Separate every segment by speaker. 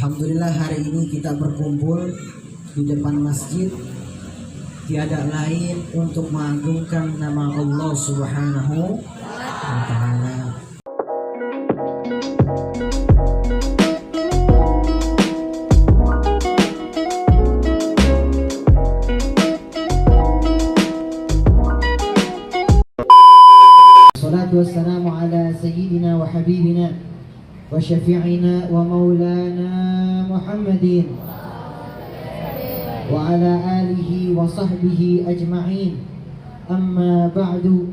Speaker 1: Alhamdulillah hari ini kita berkumpul di depan masjid tiada lain untuk mengagungkan nama Allah Subhanahu wa Ta'ala. Salatu wassalamu ala sayyidina wa habibina wa syafi'ina wa maulana Muhammadin wa ala alihi wa sahbihi ajma'in. Amma ba'du.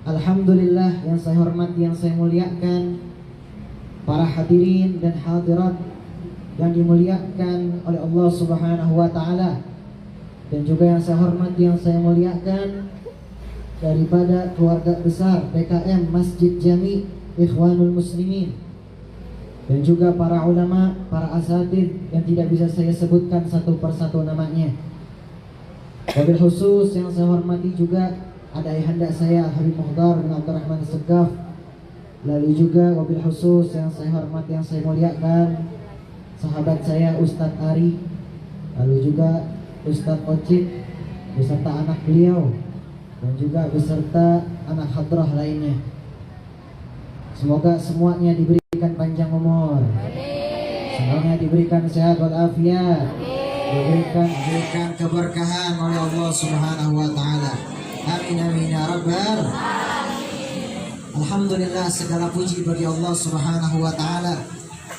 Speaker 1: Alhamdulillah, yang saya hormati, yang saya muliakan para hadirin dan hadirat yang dimuliakan oleh Allah Subhanahu wa Ta'ala, dan juga yang saya hormati, yang saya muliakan daripada keluarga besar PKM Masjid Jami Ikhwanul Muslimin, dan juga para ulama, para asatidz yang tidak bisa saya sebutkan satu persatu namanya. Wabil khusus yang saya hormati juga ada ayahanda saya Habib Muhdar bin Abdurrahman Segaf. Lalu juga wabil khusus yang saya hormati, yang saya muliakan sahabat saya Ustadz Ari, lalu juga Ustadz Ocit beserta anak beliau, dan juga beserta anak hadrah lainnya. Semoga semuanya diberikan panjang umur, semuanya diberikan sehat walafiat, diberikan keberkahan oleh Allah Subhanahu wa Ta'ala. Amin amin ya rabbal. Alhamdulillah, segala puji bagi Allah Subhanahu wa Ta'ala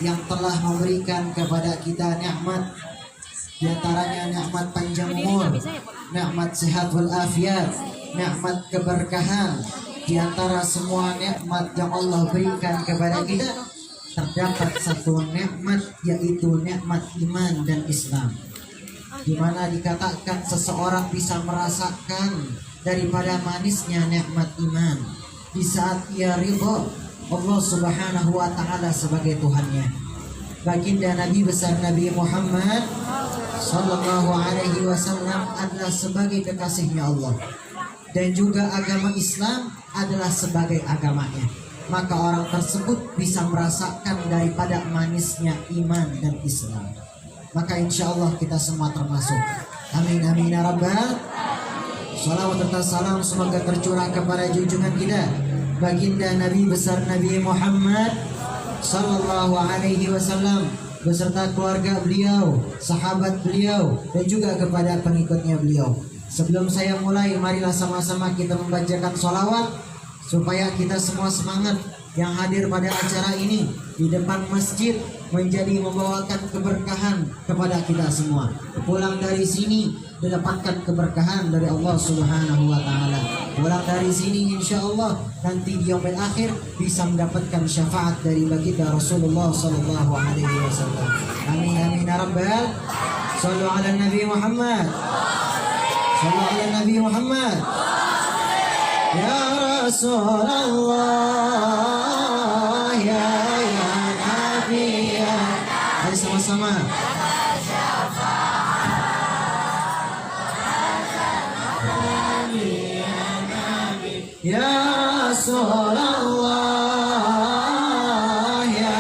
Speaker 1: yang telah memberikan kepada kita nikmat, di antaranya nikmat panjang umur, nikmat sehat walafiat, nikmat keberkahan. Di antara semua nikmat yang Allah berikan kepada kita terdapat satu nikmat, yaitu nikmat iman dan Islam, di mana dikatakan seseorang bisa merasakan daripada manisnya nikmat iman di saat ia ridha Allah Subhanahu wa Ta'ala sebagai Tuhannya. Baginda Nabi besar Nabi Muhammad sallallahu alaihi wasallam adalah sebagai kekasihnya Allah, dan juga agama Islam adalah sebagai agamanya. Maka orang tersebut bisa merasakan daripada manisnya iman dan Islam. Maka insya Allah kita semua termasuk. Amin amin ya rabbal. Salawat serta salam semoga tercurah kepada junjungan kita baginda Nabi besar Nabi Muhammad sallallahu alaihi wasallam beserta keluarga beliau, sahabat beliau, dan juga kepada pengikutnya beliau. Sebelum saya mulai, marilah sama-sama kita membacakan sholawat supaya kita semua semangat yang hadir pada acara ini di depan masjid menjadi membawakan keberkahan kepada kita semua. Pulang dari sini mendapatkan keberkahan dari Allah Subhanahu wa Ta'ala. Pulang dari sini insya Allah nanti di yaumil akhir bisa mendapatkan syafaat dari baginda Rasulullah sallallahu alaihi wasallam. Amin amin ya rabbal. Shallu ala Nabi Muhammad. Shallu ala Nabi Muhammad. Ya Rasulullah, ya Nabi, ya. Ayo sama-sama. Ya Rasulullah, ya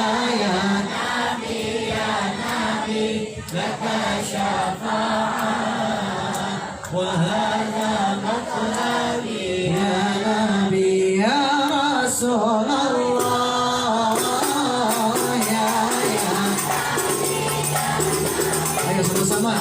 Speaker 1: Nabi, laka syafa'ah wa hadha matlabi ya Nabi, ya Rasulullah, ya ayo sama-sama.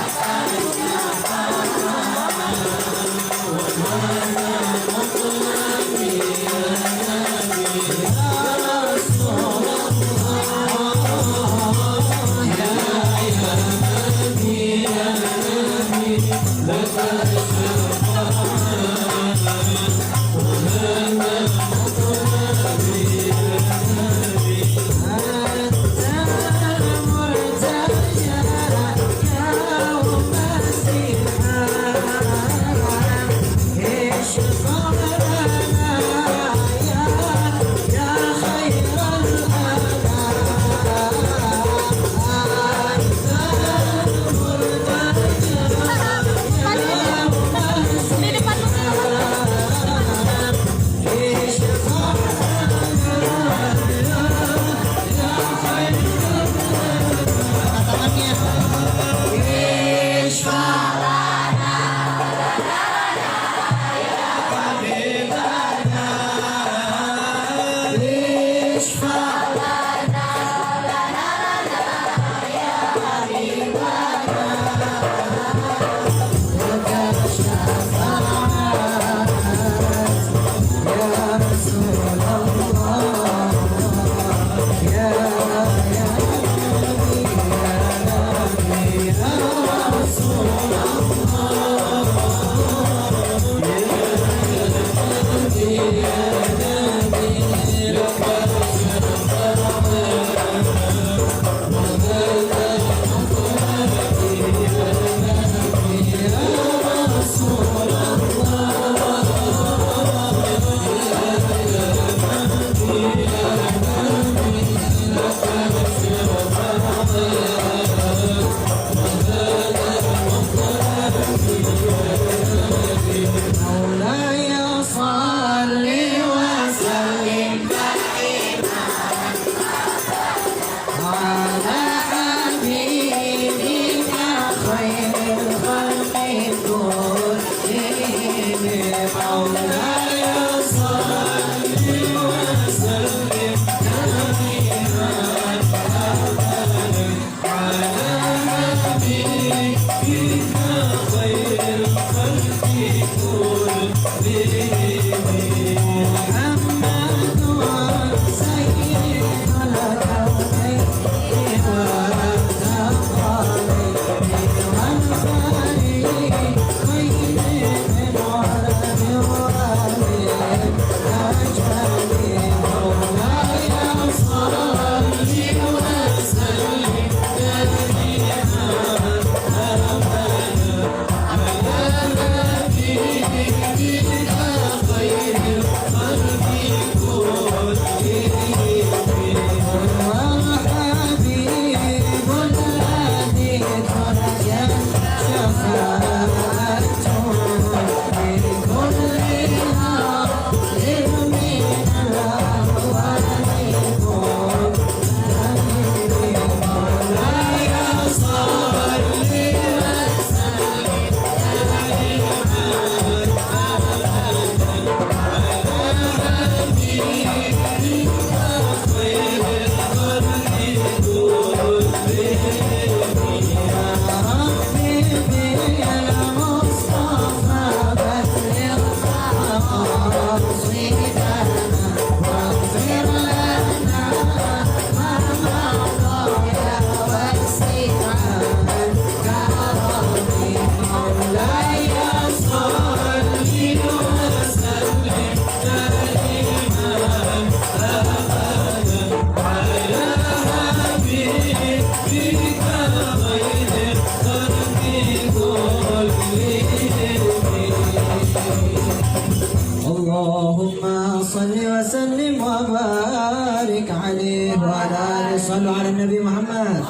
Speaker 1: Muhammad.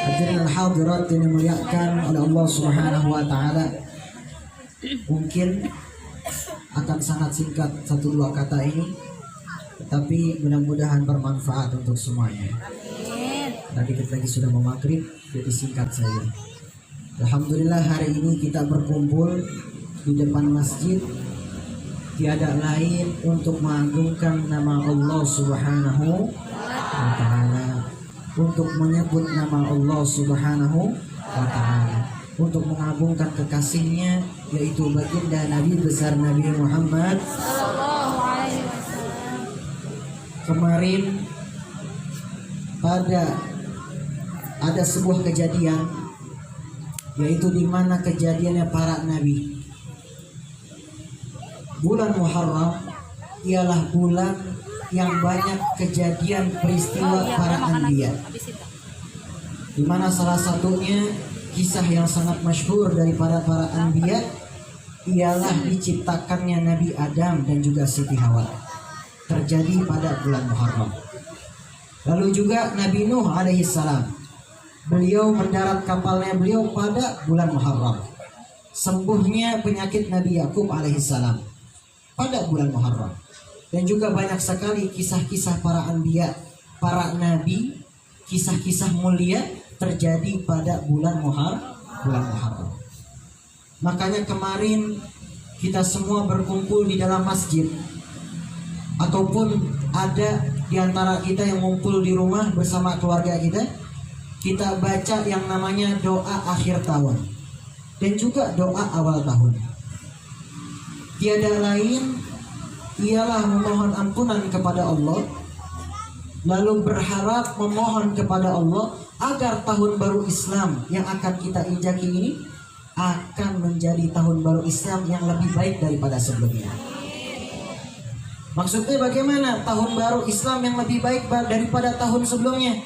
Speaker 1: Hadirin hadirat yang dimuliakan oleh Allah Subhanahu wa taala. Mungkin akan sangat singkat 1-2 kata ini, tetapi mudah-mudahan bermanfaat untuk semuanya. Nah, dikit lagi sudah mau maghrib, jadi singkat saja. Alhamdulillah hari ini kita berkumpul di depan masjid tiada lain untuk mengagungkan nama Allah Subhanahu wa taala, untuk menyebut nama Allah Subhanahu wa taala, untuk mengagungkan kekasihnya yaitu baginda Nabi besar Nabi Muhammad sallallahu alaihi wasallam. Kemarin ada sebuah kejadian, yaitu di mana kejadiannya para nabi. Bulan Muharram ialah bulan yang banyak kejadian peristiwa para anbiya, di mana salah satunya kisah yang sangat masyhur dari para anbiya ialah diciptakannya Nabi Adam dan juga Siti Hawa, terjadi pada bulan Muharram. Lalu juga Nabi Nuh alaihissalam, beliau mendarat kapalnya beliau pada bulan Muharram. Sembuhnya penyakit Nabi Yakub alaihissalam pada bulan Muharram. Dan juga banyak sekali kisah-kisah para anbiya, para nabi, kisah-kisah mulia terjadi pada bulan Muharram. Makanya kemarin kita semua berkumpul di dalam masjid, ataupun ada di antara kita yang ngumpul di rumah bersama keluarga kita baca yang namanya doa akhir tahun dan juga doa awal tahun. Tiada lain ialah memohon ampunan kepada Allah, lalu berharap memohon kepada Allah agar tahun baru Islam yang akan kita injaki ini akan menjadi tahun baru Islam yang lebih baik daripada sebelumnya. Maksudnya bagaimana tahun baru Islam yang lebih baik daripada tahun sebelumnya?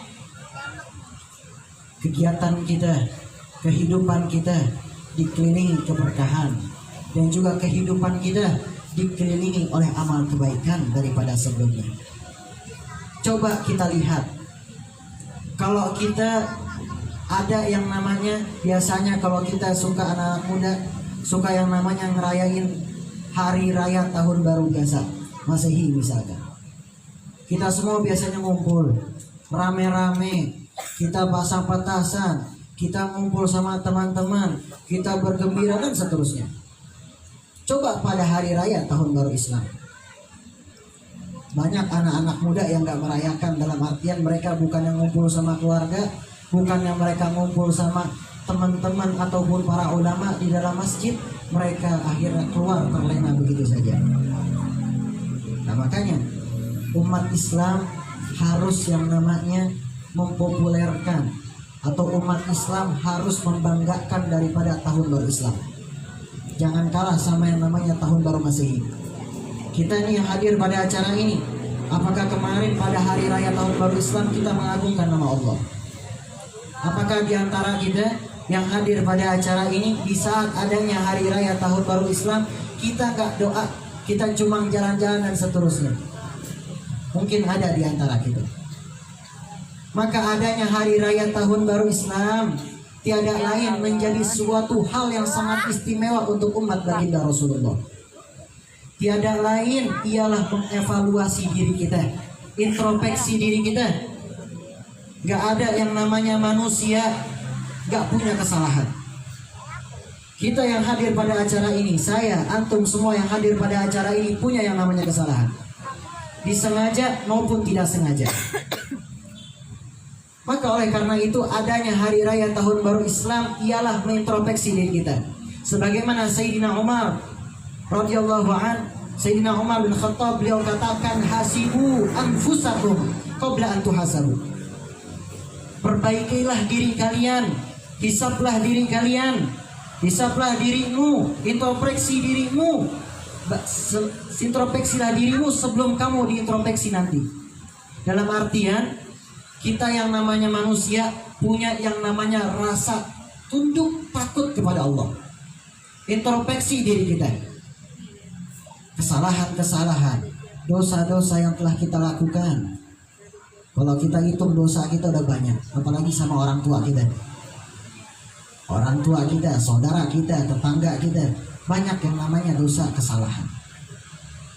Speaker 1: Kegiatan kita, kehidupan kita dikelilingi keberkahan, dan juga kehidupan kita dikelilingi oleh amal kebaikan daripada sebelumnya. Coba kita lihat, kalau kita ada yang namanya, biasanya kalau kita suka anak muda suka yang namanya ngerayain hari raya tahun baru biasa Masehi misalkan. Kita semua biasanya ngumpul rame-rame, kita pasang petasan, kita ngumpul sama teman-teman, kita bergembira dan seterusnya. Coba pada hari raya tahun baru Islam, banyak anak-anak muda yang gak merayakan, dalam artian mereka bukan yang ngumpul sama keluarga, bukan yang mereka ngumpul sama teman-teman ataupun para ulama di dalam masjid, mereka akhirnya keluar terlena begitu saja. Nah makanya umat Islam harus yang namanya mempopulerkan, atau umat Islam harus membanggakan daripada tahun baru Islam. Jangan kalah sama yang namanya tahun baru Masehi. Kita ini yang hadir pada acara ini, apakah kemarin pada hari raya tahun baru Islam kita mengagungkan nama Allah? Apakah di antara kita yang hadir pada acara ini di saat adanya hari raya tahun baru Islam kita gak doa, kita cuma jalan-jalan dan seterusnya? Mungkin ada di antara kita. Maka adanya hari raya tahun baru Islam tiada lain menjadi suatu hal yang sangat istimewa untuk umat baginda Rasulullah. Tiada lain ialah mengevaluasi diri kita, introspeksi diri kita. Gak ada yang namanya manusia gak punya kesalahan. Kita yang hadir pada acara ini, saya, antum semua yang hadir pada acara ini punya yang namanya kesalahan, disengaja maupun tidak sengaja. Maka oleh karena itu adanya hari raya tahun baru Islam ialah mengintrospeksi diri kita. Sebagaimana Sayyidina Umar radhiyallahu an, Sayyidina Umar bin Khattab, beliau katakan hasibu anfusakum qabla an tuhasabu. Perbaikilah diri kalian, hisablah diri kalian, hisablah dirimu, introspeksi dirimu, introspeksilah dirimu sebelum kamu diintrospeksi nanti. Dalam artian kita yang namanya manusia punya yang namanya rasa tunduk takut kepada Allah. Introspeksi diri kita, kesalahan-kesalahan, dosa-dosa yang telah kita lakukan. Kalau kita hitung dosa kita udah banyak, apalagi sama orang tua kita. Orang tua kita, saudara kita, tetangga kita, banyak yang namanya dosa kesalahan.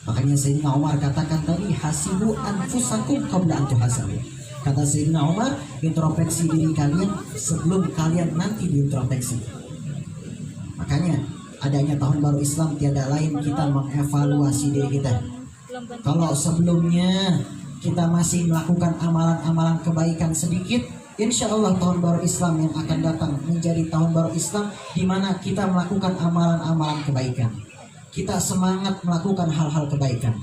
Speaker 1: Makanya Sayyidina Umar katakan tadi, hasibu anfusakum qabla an tuhasabu. Kata Sayyidina Umar, introspeksi diri kalian sebelum kalian nanti diintrospeksi. Makanya adanya tahun baru Islam tiada lain kita mengevaluasi diri kita. Kalau sebelumnya kita masih melakukan amalan-amalan kebaikan sedikit, insya Allah tahun baru Islam yang akan datang menjadi tahun baru Islam di mana kita melakukan amalan-amalan kebaikan. Kita semangat melakukan hal-hal kebaikan.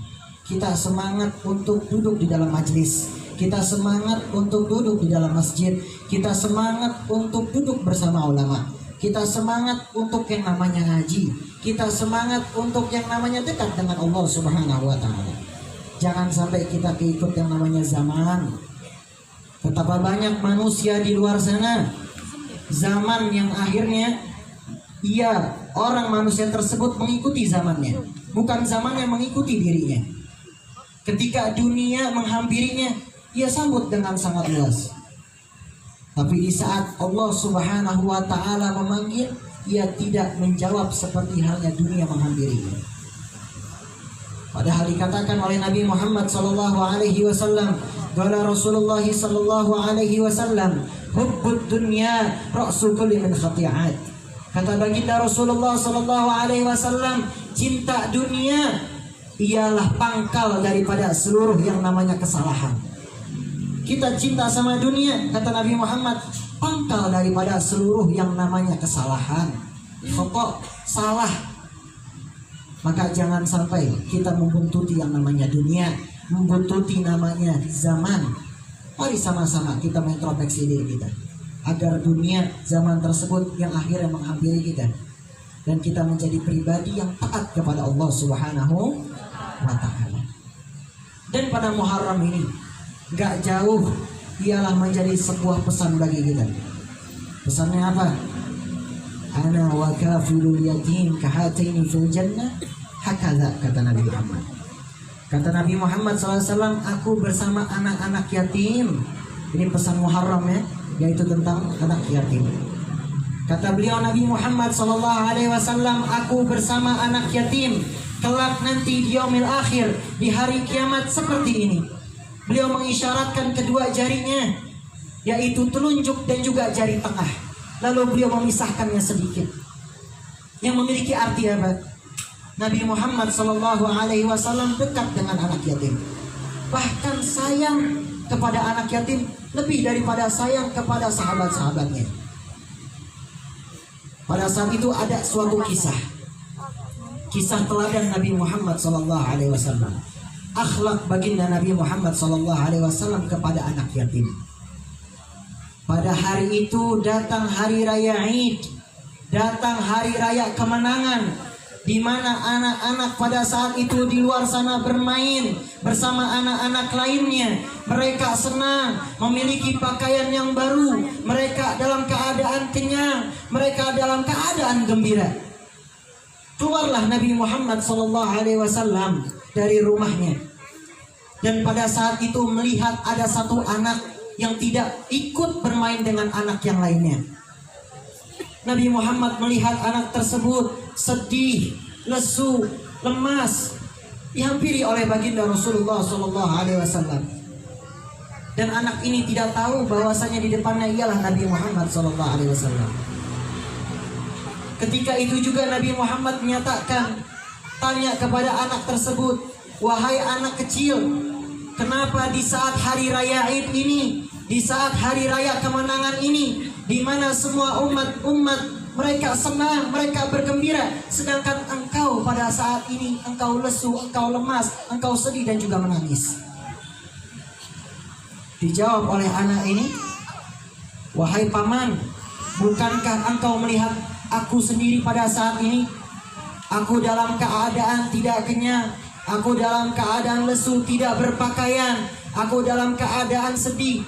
Speaker 1: Kita semangat untuk duduk di dalam majelis. Kita semangat untuk duduk di dalam masjid. Kita semangat untuk duduk bersama ulama. Kita semangat untuk yang namanya ngaji. Kita semangat untuk yang namanya dekat dengan Allah Subhanahu wa Ta'ala. Jangan sampai kita keikut yang namanya zaman. Betapa banyak manusia di luar sana, zaman yang akhirnya orang manusia tersebut mengikuti zamannya, bukan zaman yang mengikuti dirinya. Ketika dunia menghampirinya, ia sambut dengan sangat luas. Tapi di saat Allah Subhanahu wa Ta'ala memanggil, ia tidak menjawab seperti halnya dunia menghampirinya. Padahal dikatakan oleh Nabi Muhammad sallallahu alaihi wasallam, qala Rasulullah sallallahu alaihi wasallam, hubbud dunya ra'su kulli min khati'at. Kata baginda Rasulullah sallallahu alaihi wasallam, cinta dunia ialah pangkal daripada seluruh yang namanya kesalahan. Kita cinta sama dunia, kata Nabi Muhammad, pangkal daripada seluruh yang namanya kesalahan. Khata', salah. Maka jangan sampai kita membuntuti yang namanya dunia, membuntuti namanya zaman. Mari sama-sama kita mengintrospeksi diri kita, agar dunia zaman tersebut yang akhirnya menghampiri kita, dan kita menjadi pribadi yang taat kepada Allah Subhanahu wa Ta'ala. Dan pada Muharram ini gak jauh ialah menjadi sebuah pesan bagi kita. Pesannya apa? Ana wa kafilul yatim kahataini fil jannah, hakadha, kata Nabi Muhammad. Kata Nabi Muhammad SAW, aku bersama anak-anak yatim. Ini pesan Muharram ya, yaitu tentang anak yatim. Kata beliau Nabi Muhammad SAW, aku bersama anak yatim kelak nanti di yaumil akhir, di hari kiamat seperti ini. Beliau mengisyaratkan kedua jarinya, yaitu telunjuk dan juga jari tengah. Lalu beliau memisahkannya sedikit, yang memiliki arti apa? Nabi Muhammad SAW dekat dengan anak yatim, bahkan sayang kepada anak yatim lebih daripada sayang kepada sahabat-sahabatnya. Pada saat itu ada suatu kisah teladan Nabi Muhammad SAW, akhlak baginda Nabi Muhammad SAW kepada anak yatim. Pada hari itu datang hari raya Id, datang hari raya kemenangan, di mana anak-anak pada saat itu di luar sana bermain bersama anak-anak lainnya. Mereka senang, memiliki pakaian yang baru, mereka dalam keadaan kenyang, mereka dalam keadaan gembira. Keluarlah Nabi Muhammad SAW dari rumahnya, dan pada saat itu melihat ada satu anak yang tidak ikut bermain dengan anak yang lainnya. Nabi Muhammad melihat anak tersebut sedih, lesu, lemas, dihampiri oleh baginda Rasulullah SAW. Dan anak ini tidak tahu bahwasanya di depannya ialah Nabi Muhammad SAW. Ketika itu juga Nabi Muhammad menyatakan, tanya kepada anak tersebut, wahai anak kecil, kenapa di saat hari raya Id ini, di saat hari raya kemenangan ini, di mana semua umat mereka senang, mereka bergembira, sedangkan engkau pada saat ini engkau lesu, engkau lemas, engkau sedih dan juga menangis? Dijawab oleh anak ini, wahai paman, bukankah engkau melihat aku sendiri pada saat ini? Aku dalam keadaan tidak kenyang, aku dalam keadaan lesu, tidak berpakaian, aku dalam keadaan sedih,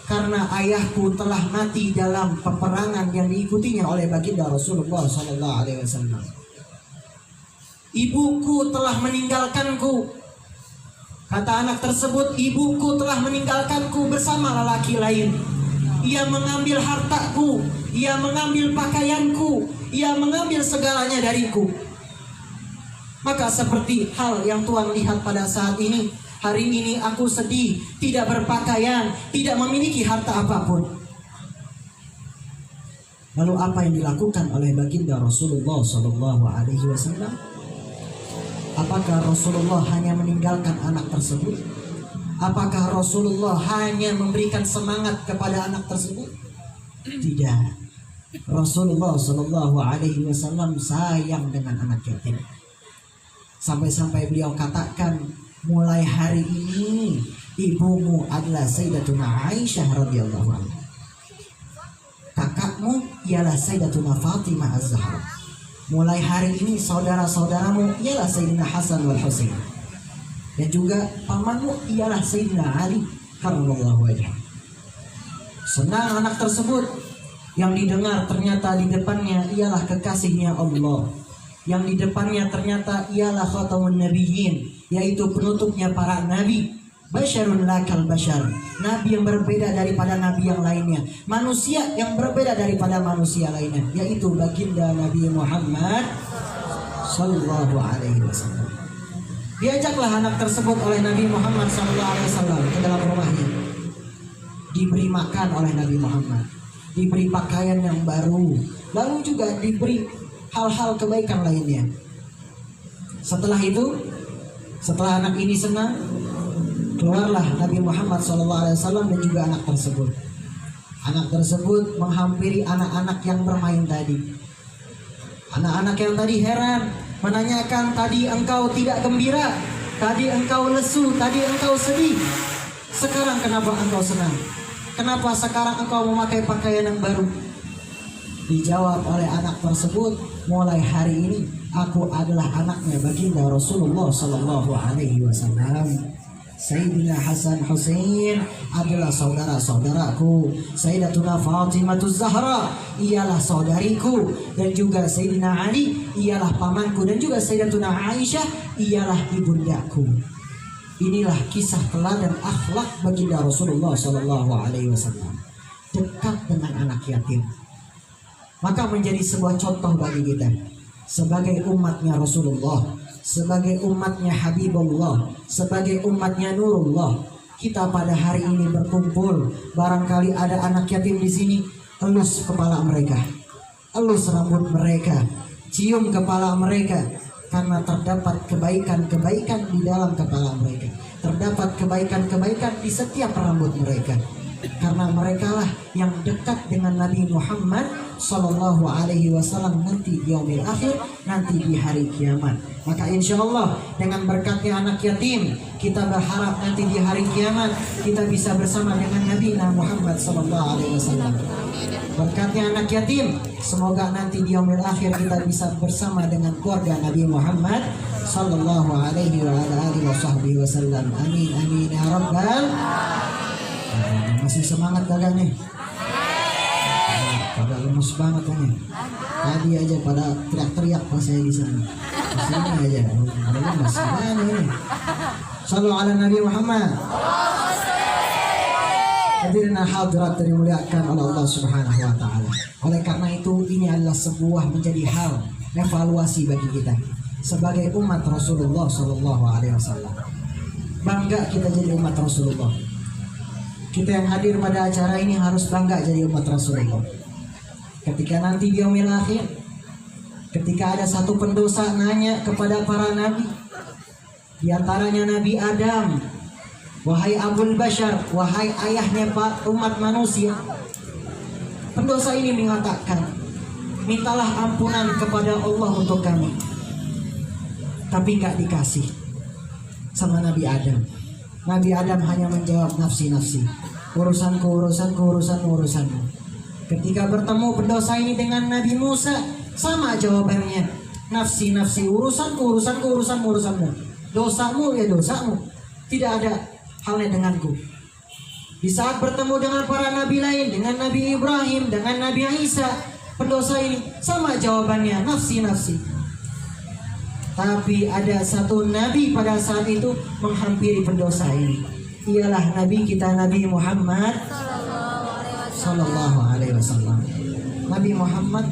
Speaker 1: karena ayahku telah mati dalam peperangan yang diikutinya oleh baginda Rasulullah SAW. Ibuku telah meninggalkanku, Kata anak tersebut, ibuku telah meninggalkanku bersama lelaki lain. Ia mengambil hartaku, ia mengambil pakaianku, ia mengambil segalanya dariku. Maka seperti hal yang Tuhan lihat pada saat ini. Hari ini aku sedih, tidak berpakaian, tidak memiliki harta apapun. Lalu apa yang dilakukan oleh baginda Rasulullah SAW? Apakah Rasulullah hanya meninggalkan anak tersebut? Apakah Rasulullah hanya memberikan semangat kepada anak tersebut? Tidak. Rasulullah SAW sayang dengan anak yatim. Sampai-sampai beliau katakan, mulai hari ini ibumu adalah Sayyidatuna Aisyah radhiyallahu anha. Kakakmu ialah Sayyidatuna Fatimah Az-Zahra. Mulai hari ini saudara-saudaramu ialah Sayyidina Hasan wal Husain. Dan juga pamanmu ialah Sayyidina Ali karramallahu wajhah. Senang anak tersebut. Yang didengar ternyata di depannya ialah kekasihnya Allah. Yang di depannya ternyata ialah khatamun nabiyyin, yaitu penutupnya para nabi. Basyarun lakal basyar, nabi yang berbeda daripada nabi yang lainnya, manusia yang berbeda daripada manusia lainnya, yaitu baginda Nabi Muhammad sallallahu alaihi wasallam. Diajaklah anak tersebut oleh Nabi Muhammad sallallahu alaihi wasallam ke dalam rumahnya. Diberi makan oleh Nabi Muhammad, diberi pakaian yang baru, lalu juga diberi hal-hal kebaikan lainnya. Setelah itu, setelah anak ini senang, keluarlah Nabi Muhammad SAW dan juga anak tersebut. Anak tersebut menghampiri anak-anak yang bermain tadi. Anak-anak yang tadi heran, menanyakan, tadi engkau tidak gembira, tadi engkau lesu, tadi engkau sedih. Sekarang kenapa engkau senang? Kenapa sekarang engkau memakai pakaian yang baru? Dijawab oleh anak tersebut, mulai hari ini aku adalah anaknya baginda Rasulullah SAW. Sayyidina Hasan Husain adalah saudara-saudaraku. Sayyidatuna Fatimah Az-Zahra ialah saudariku. Dan juga Sayyidina Ali ialah pamanku. Dan juga Sayyidatuna Aisyah ialah ibundaku. Inilah kisah teladan akhlak baginda Rasulullah SAW. Dekat dengan anak yatim. Maka menjadi sebuah contoh bagi kita sebagai umatnya Rasulullah, sebagai umatnya Habibullah, sebagai umatnya Nurullah. Kita pada hari ini berkumpul, barangkali ada anak yatim di sini, elus kepala mereka, elus rambut mereka, cium kepala mereka, karena terdapat kebaikan-kebaikan di dalam kepala mereka, terdapat kebaikan-kebaikan di setiap rambut mereka. Karena merekalah yang dekat dengan Nabi Muhammad Sallallahu Alaihi Wasallam nanti di yaumil akhir, nanti di hari kiamat. Maka insya Allah dengan berkatnya anak yatim, kita berharap nanti di hari kiamat kita bisa bersama dengan Nabi Muhammad Sallallahu Alaihi Wasallam. Berkatnya anak yatim, semoga nanti di yaumil akhir kita bisa bersama dengan keluarga Nabi Muhammad Sallallahu Alaihi Wasallam. Amin amin ya rabbal. Masih semangat kagak nih? Pada lemes banget nih. Tadi aja pada teriak-teriak pas saya di sana. Sini aja, ada lemes. Mana ini? Sallu ala Nabi Muhammad. Hadirin hadirat dimuliakan oleh Allah Subhanahu wa taala. Oleh karena itu ini adalah sebuah menjadi hal evaluasi bagi kita sebagai umat Rasulullah sallallahu alaihi wasallam. Bangga kita jadi umat Rasulullah. Kita yang hadir pada acara ini harus bangga jadi umat Rasulullah. Ketika nanti di yaumil akhir, ketika ada satu pendosa nanya kepada para nabi, di antaranya Nabi Adam, wahai Abul Bashar, wahai ayahnya Pak umat manusia. Pendosa ini mengatakan, mintalah ampunan kepada Allah untuk kami. Tapi gak dikasih sama Nabi Adam. Nabi Adam hanya menjawab nafsi-nafsi, urusanku, urusanku, urusanmu, urusanmu. Ketika bertemu pendosa ini dengan Nabi Musa, sama jawabannya, nafsi-nafsi, urusanku, urusanku, urusanmu, urusanmu. Dosamu ya dosamu, tidak ada halnya denganku. Di saat bertemu dengan para nabi lain, dengan Nabi Ibrahim, dengan Nabi Isa, pendosa ini sama jawabannya, nafsi-nafsi. Tapi ada satu nabi pada saat itu menghampiri pendosa ini. Ialah nabi kita Nabi Muhammad sallallahu alaihi wasallam. Nabi Muhammad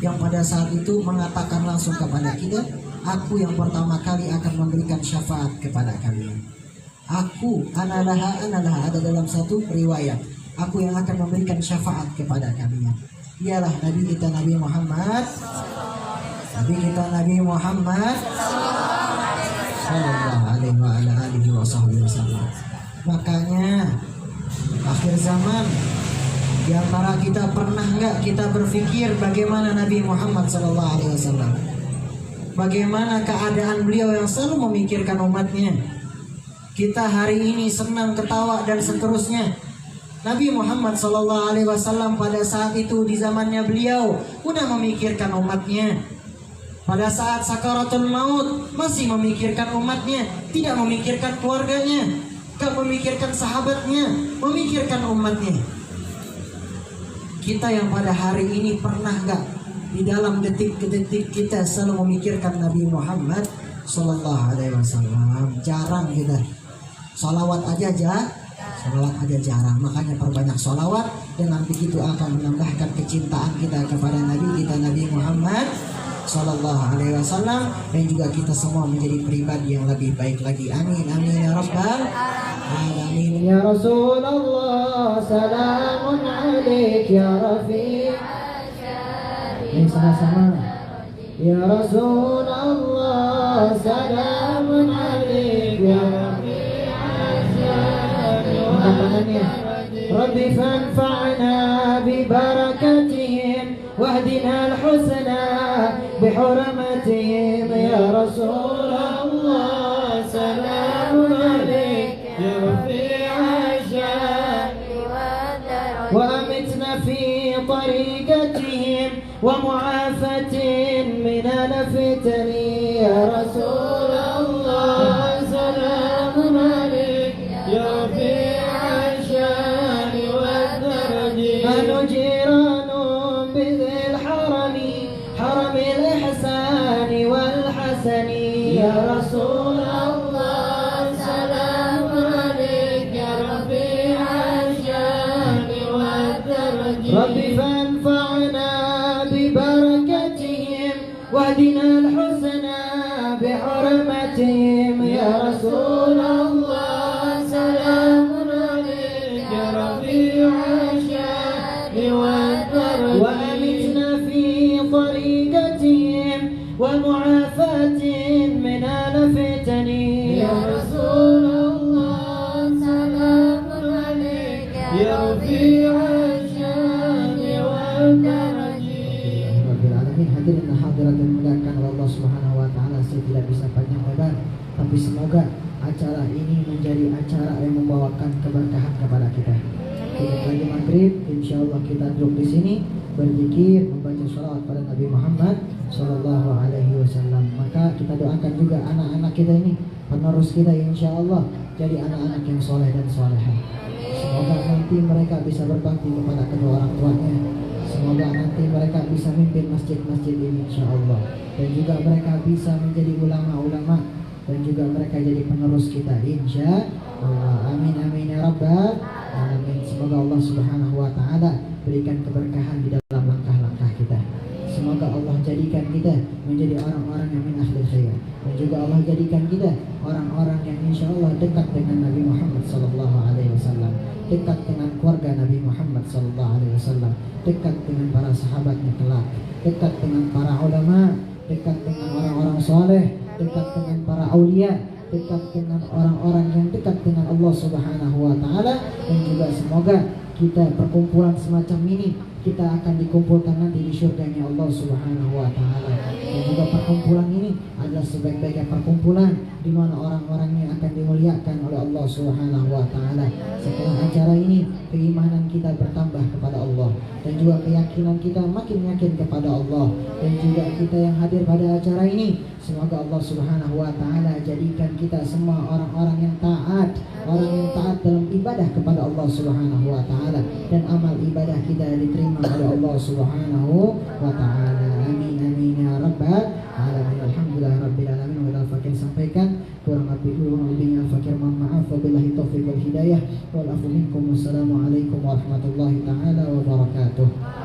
Speaker 1: yang pada saat itu mengatakan langsung kepada kita, aku yang pertama kali akan memberikan syafaat kepada kalian. Aku analaha ada dalam satu riwayat. Aku yang akan memberikan syafaat kepada kalian. Ialah nabi kita Nabi Muhammad. Nabi kita Nabi Muhammad sallallahu alaihi wasallam. Makanya akhir zaman, di antara kita pernah nggak kita berpikir bagaimana Nabi Muhammad sallallahu alaihi wasallam? Bagaimana keadaan beliau yang selalu memikirkan umatnya? Kita hari ini senang, ketawa dan seterusnya. Nabi Muhammad sallallahu alaihi wasallam pada saat itu di zamannya beliau udah memikirkan umatnya. Pada saat sakaratul maut masih memikirkan umatnya, tidak memikirkan keluarganya, gak memikirkan sahabatnya, memikirkan umatnya. Kita yang pada hari ini pernah gak di dalam detik-detik kita selalu memikirkan Nabi Muhammad sallallahu alaihi wasallam? Jarang kita. Salawat aja jarang. Makanya perbanyak salawat, dengan begitu akan menambahkan kecintaan kita kepada Nabi kita Nabi Muhammad sallallahu alaihi wasallam, dan juga kita semua menjadi pribadi yang lebih baik lagi. Amin amin ya rabbal alamin. Ya Rasulullah, salamun alaik ya rafiq. Ini sama-sama. Ya Rasulullah, salamun alaik ya rafiq. Tangannya. Rabbi fanfa'na bi barakatihim wahdina al-husna بحرمتهم يا رسول الله سلام عليك يا رفيع الشان وأمتنا في طريقتهم ومعافاة من الفتن يا رسول الله سلام عليك يا رفيع الشان والدرج أنجيران بذي الحرم حرم الإحسان والحسن يا رسول الله سلام عليك يا رفيع الشان والدرج رب فانفعنا ببركتهم واهدنا الحسنى بحرمتهم يا رسول الله سلام عليك يا رفيع الشان والدرج وأمتنا في طريقتهم ومعافاة من الفتن يا رسول الله سلام عليك يا رفيع الشان والدرج. Hadirin dan hadirat yang dimuliakan oleh Allah Subhanahu wa taala, saya tidak bisa panjang lebar, tapi semoga acara ini menjadi acara yang membawakan keberkahan kepada kita. Kita lagi maghrib, insyaallah kita duduk di sini berzikir, membaca shalawat pada Nabi Muhammad sallallahu alaihi wasallam. Maka kita doakan juga anak-anak kita ini, penerus kita insyaallah jadi anak-anak yang soleh dan solehah. Semoga nanti mereka bisa berbakti kepada kedua orang tuanya. Semoga nanti mereka bisa memimpin masjid-masjid ini insyaallah, dan juga mereka bisa menjadi ulama-ulama, dan juga mereka jadi penerus kita insyaallah. Amin amin ya rabbal alamin. Semoga Allah Subhanahu wa taala berikan keberkahan di dalam langkah-langkah kita. Semoga Allah jadikan kita menjadi orang-orang yang min ahli khair, dan juga Allah jadikan kita orang-orang yang insyaallah dekat dengan Nabi Muhammad sallallahu alaihi wasallam, dekat dengan keluarga Nabi Muhammad sallallahu alaihi wasallam, dekat dengan para sahabatnya kelak, dekat dengan para ulama, dekat dengan orang-orang soleh, dekat dengan para aulia, dekat dengan orang-orang yang dekat dengan Allah Subhanahu wa taala. Dan juga semoga kita perkumpulan semacam ini kita akan dikumpulkan nanti di surganya Allah Subhanahu wa taala. Dan juga perkumpulan ini adalah sebaik-baiknya perkumpulan di mana orang-orangnya akan dimuliakan oleh Allah Subhanahu wa taala. Setelah acara ini, keimanan kita bertambah kepada Allah, dan juga keyakinan kita makin yakin kepada Allah. Dan juga kita yang hadir pada acara ini, semoga Allah Subhanahu wa taala jadikan kita semua orang-orang yang taat, orang yang taat dalam ibadah kepada Allah Subhanahu wa taala, dan amal ibadah kita diterima oleh Allah Subhanahu wa taala. Amin amin ya rabbal alamin. Alhamdulillah rabbil alamin. Wa al-fakir sampaikan kurang lebihnya al-fakir mohon maaf. Wabillahi taufiq wal hidayah wal afu minkum. Wassalamualaikum warahmatullahi taala wabarakatuh.